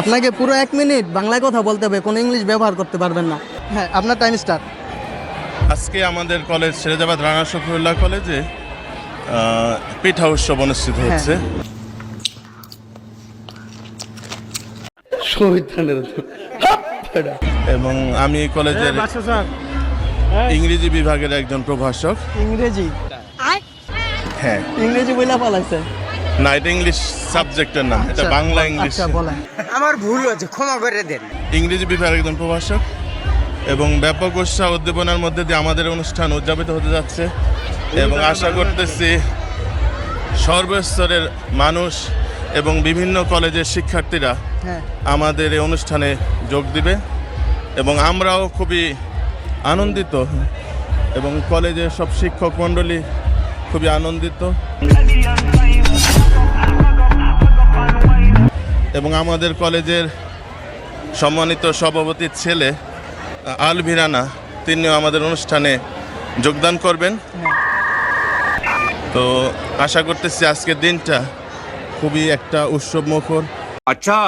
আপনাকে পুরো 1 মিনিট বাংলায় কথা বলতে হবে, কোনো ইংলিশ ব্যবহার করতে পারবেন না। হ্যাঁ, আপনার টাইম স্টার্ট। আজকে আমাদের কলেজ সিরাজাবাদ রানা শফিউল্লাহ কলেজে পিঠা উৎসব অনুষ্ঠিত হচ্ছে। এবং আমি কলেজের ইংরেজি বিভাগের একজন প্রভাষক। ইংরেজি? হ্যাঁ, ইংরেজি বইলা পালাইছে না, এটা ইংলিশ সাবজেক্টের নাম, এটা বাংলা ইংলিশ। আচ্ছা, বলেন। আমার ভুল হয়েছে, ক্ষমা করে দেন। ইংরেজি বিভাগের একজন প্রভাষক এবং ব্যাপক উৎসাহ উদ্দীপনার মধ্যে দিয়ে আমাদের অনুষ্ঠান উদযাপিত হতে যাচ্ছে এবং আশা করতেছি সর্বস্তরের মানুষ এবং বিভিন্ন কলেজের শিক্ষার্থীরা হ্যাঁ, আমাদের এই অনুষ্ঠানে যোগ দিবে এবং আমরাও খুবই আনন্দিত এবং কলেজের সব শিক্ষক মণ্ডলী খুবই আনন্দিত এবং আমাদের কলেজের সম্মানিত সভাপতির ছেলে আলভিরানা, তিনিও আমাদের অনুষ্ঠানে যোগদান করবেন। তো আশা করতেছি আজকের দিনটা খুবই একটা উৎসব মুখর। अच्छा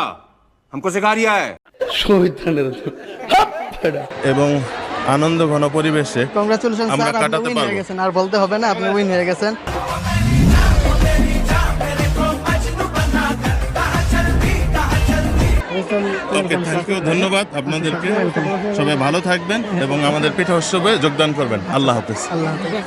हमको सिखा रिया है এবং আনন্দ ঘন পরিবেশে কংগ্রাচুলেশন আমরা স্যার, আপনি কাটাতে উইন হয়ে পারবো। গেছেন, আর বলতে হবে না, আপনি উইন হয়ে গেছেন। ওকে, থ্যাংক ইউ, ধন্যবাদ আপনাদেরকে। সবাই ভালো থাকবেন এবং আমাদের পিঠা উৎসবে যোগদান করবেন। আল্লাহ হাফেজ। আল্লাহ হাফেজ।